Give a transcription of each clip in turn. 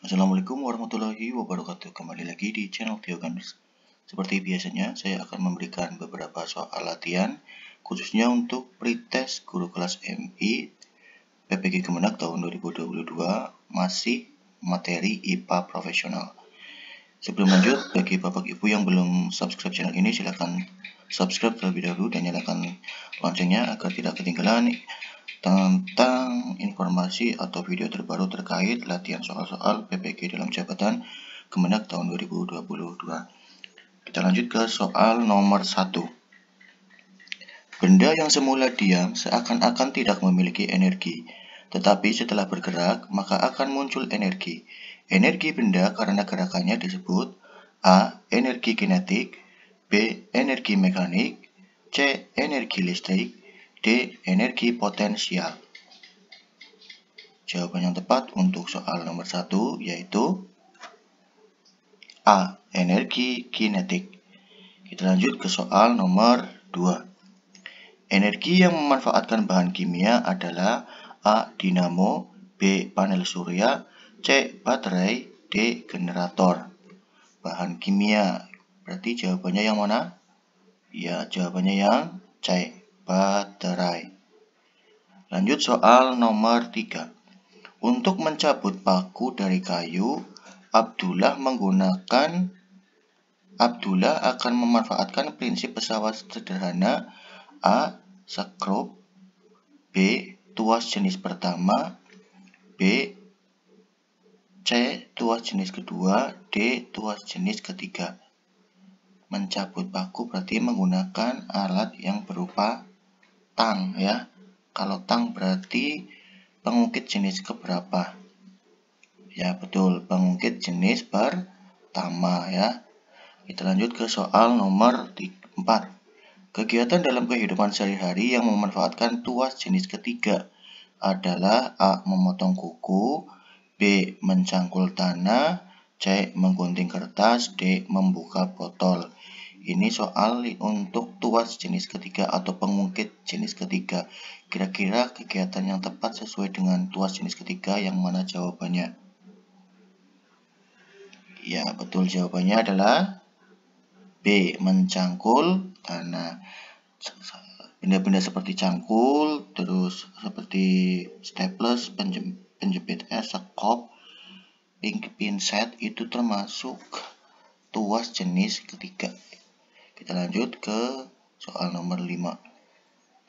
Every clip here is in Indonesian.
Assalamualaikum warahmatullahi wabarakatuh. Kembali lagi di channel Theo Gunners. Seperti biasanya, saya akan memberikan beberapa soal latihan khususnya untuk pretest guru kelas MI PPG Kemenak tahun 2022, masih materi IPA profesional. Sebelum lanjut, bagi Bapak Ibu yang belum subscribe channel ini, silakan subscribe terlebih dahulu dan nyalakan loncengnya agar tidak ketinggalan tentang informasi atau video terbaru terkait latihan soal-soal PPG dalam jabatan Kemenak tahun 2022. Kita lanjut ke soal nomor 1. Benda yang semula diam seakan-akan tidak memiliki energi, tetapi setelah bergerak maka akan muncul energi. Energi benda karena gerakannya disebut A. Energi kinetik, B. Energi mekanik, C. Energi listrik, D. Energi potensial. Jawaban yang tepat untuk soal nomor 1 yaitu A. Energi kinetik. Kita lanjut ke soal nomor 2. Energi yang memanfaatkan bahan kimia adalah A. Dinamo, B. Panel surya, C. Baterai, D. Generator. Bahan kimia, berarti jawabannya yang mana? Ya, jawabannya yang C. Baterai. Lanjut soal nomor 3. Untuk mencabut paku dari kayu, Abdullah akan memanfaatkan prinsip pesawat sederhana A. Skrup, B. Tuas jenis pertama, B. C. Tuas jenis kedua, D. Tuas jenis ketiga. Mencabut paku berarti menggunakan alat yang berupa tang ya. Kalau tang berarti pengungkit jenis keberapa? Ya betul, pengungkit jenis pertama ya. Kita lanjut ke soal nomor 4. Kegiatan dalam kehidupan sehari-hari yang memanfaatkan tuas jenis ketiga adalah A. Memotong kuku, B. Mencangkul tanah, C. Menggunting kertas, D. Membuka botol. Ini soal untuk tuas jenis ketiga atau pengungkit jenis ketiga. Kira-kira kegiatan yang tepat sesuai dengan tuas jenis ketiga yang mana jawabannya? Ya, betul, jawabannya adalah B. Mencangkul tanah. Benda-benda seperti cangkul, terus seperti staples, penjepit es, sekop, pinset itu termasuk tuas jenis ketiga. Kita lanjut ke soal nomor 5.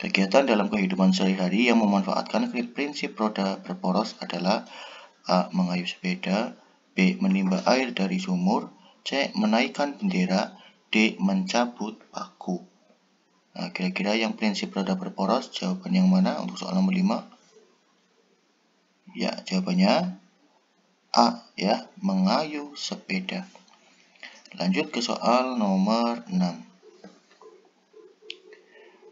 Kegiatan dalam kehidupan sehari-hari yang memanfaatkan prinsip roda berporos adalah A. Mengayuh sepeda, B. Menimba air dari sumur, C. Menaikkan bendera, D. Mencabut paku. Nah, kira-kira yang prinsip roda berporos, jawaban yang mana untuk soal nomor 5? Ya, jawabannya A ya, mengayuh sepeda. Lanjut ke soal nomor 6.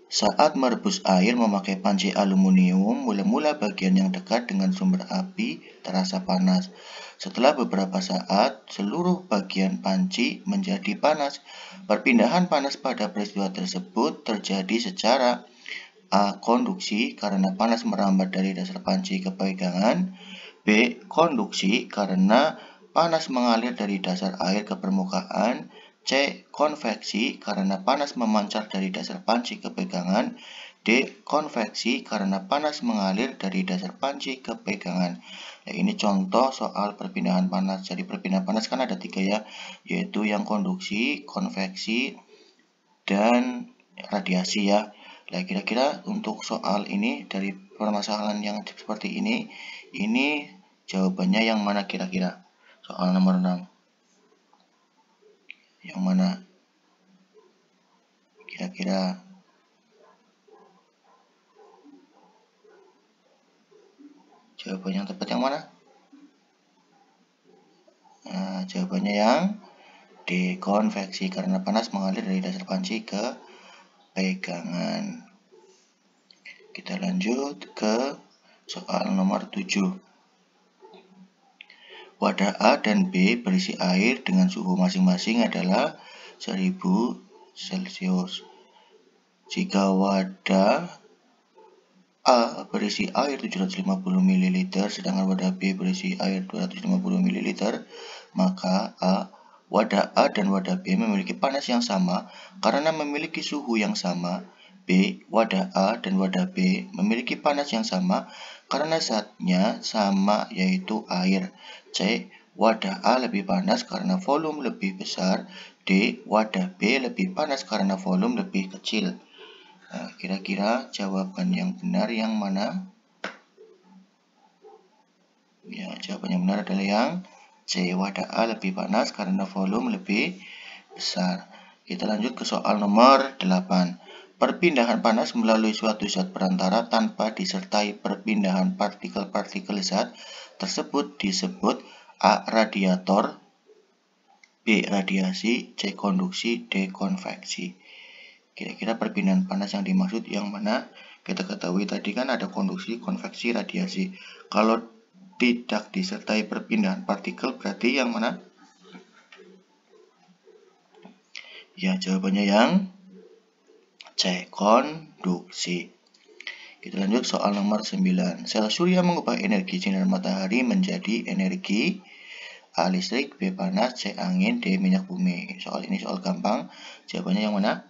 Saat merebus air memakai panci aluminium, mula-mula bagian yang dekat dengan sumber api terasa panas. Setelah beberapa saat, seluruh bagian panci menjadi panas. Perpindahan panas pada peristiwa tersebut terjadi secara A. Konduksi karena panas merambat dari dasar panci ke pegangan, B. Konduksi karena panas mengalir dari dasar air ke permukaan, C. Konveksi karena panas memancar dari dasar panci ke pegangan, D. Konveksi karena panas mengalir dari dasar panci ke pegangan. Nah, ini contoh soal perpindahan panas. Jadi perpindahan panas kan ada 3 ya, yaitu yang konduksi, konveksi, dan radiasi ya. Nah, kira-kira untuk soal ini dari permasalahan yang seperti ini jawabannya yang mana kira-kira? Soal nomor 6. Yang mana? Kira-kira jawaban yang tepat yang mana? Nah, jawabannya yang D. Konveksi karena panas mengalir dari dasar panci ke pegangan. Kita lanjut ke soal nomor 7. Wadah A dan B berisi air dengan suhu masing-masing adalah 1000 Celcius. Jika wadah A berisi air 750 ml, sedangkan wadah B berisi air 250 ml, maka wadah A dan wadah B memiliki panas yang sama karena memiliki suhu yang sama. B. Wadah A dan wadah B memiliki panas yang sama karena zatnya sama, yaitu air. C. Wadah A lebih panas karena volume lebih besar. D. Wadah B lebih panas karena volume lebih kecil. Nah, kira-kira jawaban yang benar yang mana? Ya, jawaban yang benar adalah yang C. Wadah A lebih panas karena volume lebih besar. Kita lanjut ke soal nomor 8. Perpindahan panas melalui suatu zat perantara tanpa disertai perpindahan partikel-partikel zat tersebut disebut A. Radiator, B. Radiasi, C. Konduksi, D. Konveksi. Kira-kira perpindahan panas yang dimaksud yang mana? Kita ketahui tadi kan ada konduksi, konveksi, radiasi. Kalau tidak disertai perpindahan partikel berarti yang mana? Ya, jawabannya yang C. Konduksi. Kita lanjut soal nomor 9. Sel surya mengubah energi sinar matahari menjadi energi A. Listrik, B. Panas, C. Angin, D. Minyak bumi. Soal ini soal gampang. Jawabannya yang mana?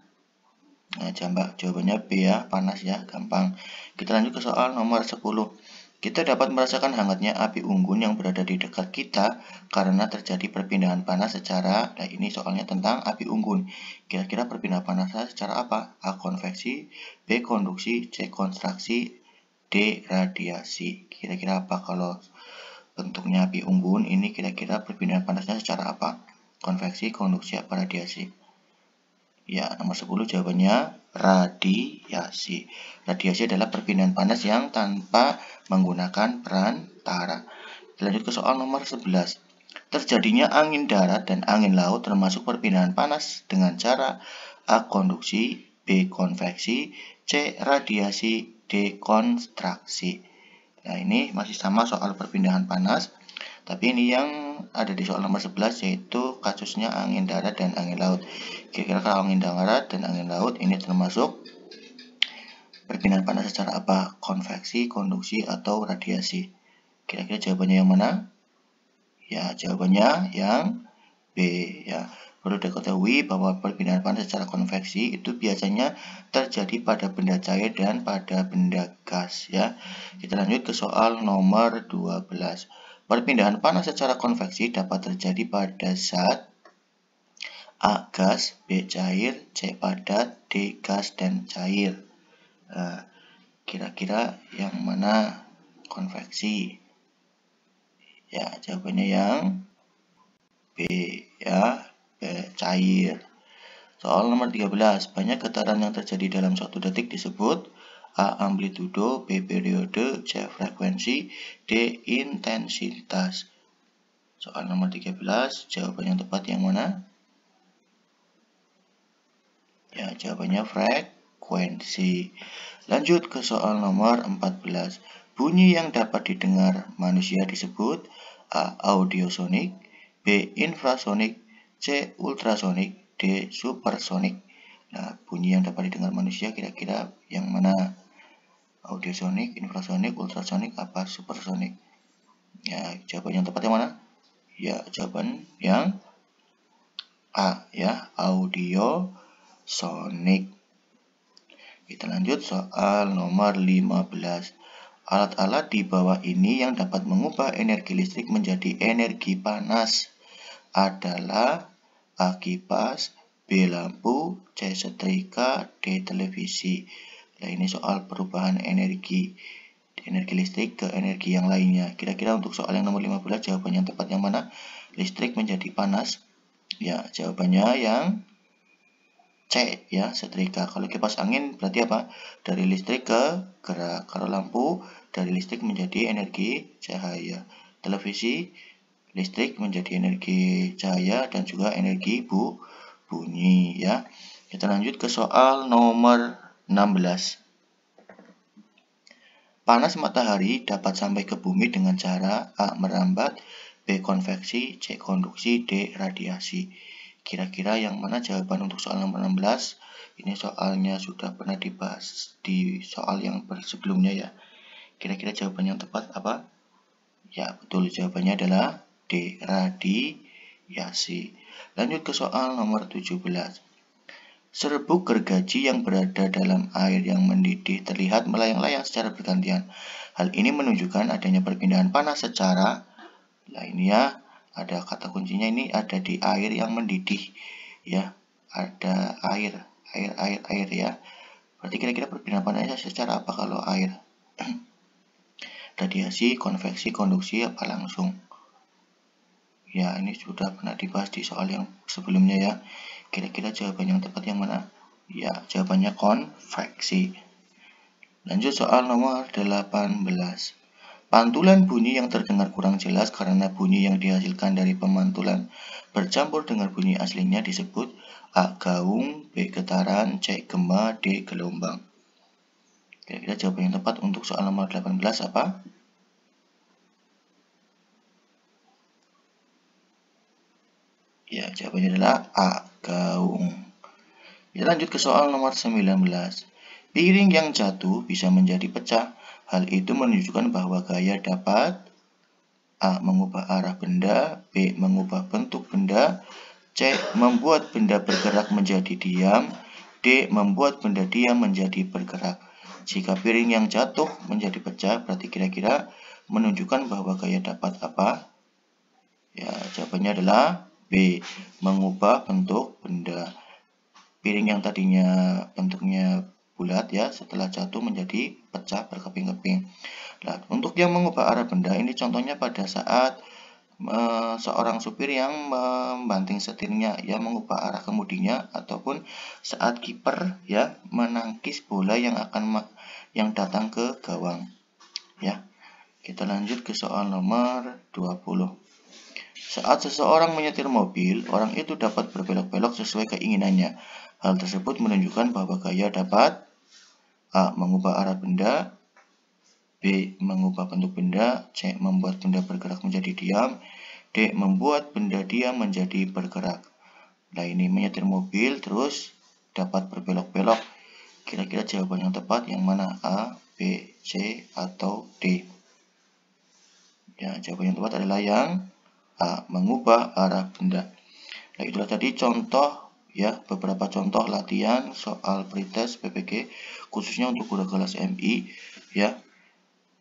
Nah, jawabannya B ya, panas ya, gampang. Kita lanjut ke soal nomor 10. Kita dapat merasakan hangatnya api unggun yang berada di dekat kita karena terjadi perpindahan panas secara, nah ini soalnya tentang api unggun. Kira-kira perpindahan panasnya secara apa? A. Konveksi, B. Konduksi, C. Kontraksi, D. Radiasi. Kira-kira apa kalau bentuknya api unggun ini? Kira-kira perpindahan panasnya secara apa? Konveksi, konduksi, apa radiasi? Ya, nomor 10 jawabannya radiasi. Radiasi adalah perpindahan panas yang tanpa menggunakan perantara. Lanjut ke soal nomor 11. Terjadinya angin darat dan angin laut termasuk perpindahan panas dengan cara A. Konduksi, B. Konveksi, C. Radiasi, D. Kontraksi. Nah, ini masih sama soal perpindahan panas. Tapi ini yang ada di soal nomor 11 yaitu kasusnya angin darat dan angin laut. Kira-kira kalau angin darat dan angin laut ini termasuk perpindahan panas secara apa? Konveksi, konduksi, atau radiasi? Kira-kira jawabannya yang mana? Ya, jawabannya yang B ya. Perlu diketahui bahwa perpindahan panas secara konveksi itu biasanya terjadi pada benda cair dan pada benda gas ya. Kita lanjut ke soal nomor 12. Perpindahan panas secara konveksi dapat terjadi pada zat A. Gas, B. Cair, C. Padat, D. Gas dan cair. Nah, kira-kira yang mana konveksi? Ya, jawabannya yang B ya, B. Cair. Soal nomor 13. Banyak getaran yang terjadi dalam suatu detik disebut A. Amplitudo, B. Periode, C. Frekuensi, D. Intensitas. Soal nomor 13, jawaban yang tepat yang mana? Ya, jawabannya frekuensi. Lanjut ke soal nomor 14. Bunyi yang dapat didengar manusia disebut A. Audiosonik, B. Infrasonik, C. Ultrasonik, D. Supersonik. Nah, bunyi yang dapat didengar manusia kira-kira yang mana? Audiosonik, infrasonik, ultrasonik, apa supersonik? Ya, jawaban yang tepat yang mana? Ya, jawaban yang A ya, audiosonik. Kita lanjut soal nomor 15. Alat-alat di bawah ini yang dapat mengubah energi listrik menjadi energi panas adalah A. Kipas, B. Lampu, C. Setrika, D. Televisi. Nah, ini soal perubahan energi listrik ke energi yang lainnya. Kira-kira untuk soal yang nomor 15 jawabannya tepat yang mana? Listrik menjadi panas. Ya, jawabannya yang C ya, setrika. Kalau kipas angin berarti apa? Dari listrik ke gerak. Kalau lampu dari listrik menjadi energi cahaya. Televisi listrik menjadi energi cahaya dan juga energi bunyi ya. Kita lanjut ke soal nomor 16. Panas matahari dapat sampai ke bumi dengan cara A. Merambat, B. Konveksi, C. Konduksi, D. Radiasi. Kira-kira yang mana jawaban untuk soal nomor 16 Ini soalnya sudah pernah dibahas di soal yang sebelumnya ya. Kira-kira jawaban yang tepat apa? Ya, betul, jawabannya adalah D, radiasi. Lanjut ke soal nomor 17. Serbuk gergaji yang berada dalam air yang mendidih terlihat melayang-layang secara bergantian. Hal ini menunjukkan adanya perpindahan panas secara, nah ini ya, ada kata kuncinya ini ada di air yang mendidih. Ya, ada air ya. Berarti kira-kira perpindahan panasnya secara apa kalau air? Radiasi, konveksi, konduksi, apa langsung? Ya, ini sudah pernah dibahas di soal yang sebelumnya ya. Kira-kira jawaban yang tepat yang mana? Ya, jawabannya konveksi. Lanjut soal nomor 18. Pantulan bunyi yang terdengar kurang jelas karena bunyi yang dihasilkan dari pemantulan bercampur dengan bunyi aslinya disebut A. Gaung, B. Getaran, C. Gema, D. Gelombang. Kira-kira jawaban yang tepat untuk soal nomor 18 apa? Ya, jawabannya adalah A. Gaung. Kita lanjut ke soal nomor 19. Piring yang jatuh bisa menjadi pecah. Hal itu menunjukkan bahwa gaya dapat A. Mengubah arah benda, B. Mengubah bentuk benda, C. Membuat benda bergerak menjadi diam, D. Membuat benda diam menjadi bergerak. Jika piring yang jatuh menjadi pecah, berarti kira-kira menunjukkan bahwa gaya dapat apa? Ya, jawabannya adalah B. Mengubah bentuk benda. Piring yang tadinya bentuknya bulat ya, setelah jatuh menjadi pecah berkeping-keping. Nah, untuk yang mengubah arah benda ini contohnya pada saat seorang supir yang membanting setirnya ya, mengubah arah kemudinya, ataupun saat kiper ya menangkis bola yang datang ke gawang. Ya. Kita lanjut ke soal nomor 20. Saat seseorang menyetir mobil, orang itu dapat berbelok-belok sesuai keinginannya. Hal tersebut menunjukkan bahwa gaya dapat A. Mengubah arah benda, B. Mengubah bentuk benda, C. Membuat benda bergerak menjadi diam, D. Membuat benda diam menjadi bergerak. Nah, ini menyetir mobil terus dapat berbelok-belok. Kira-kira jawaban yang tepat yang mana? A, B, C, atau D? Ya, jawaban yang tepat adalah yang A. Mengubah arah benda. Nah, itulah tadi contoh ya, beberapa contoh latihan soal pretest PPG khususnya untuk guru kelas MI ya.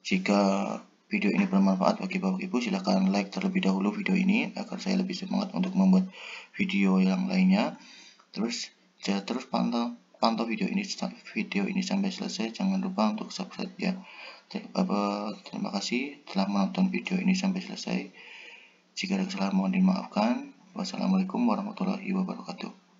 Jika video ini bermanfaat bagi Bapak Ibu, silahkan like terlebih dahulu video ini agar saya lebih semangat untuk membuat video yang lainnya. Terus pantau video ini sampai selesai. Jangan lupa untuk subscribe ya. Terima kasih telah menonton video ini sampai selesai. Jika ada kesalahan mohon dimaafkan. Wassalamualaikum warahmatullahi wabarakatuh.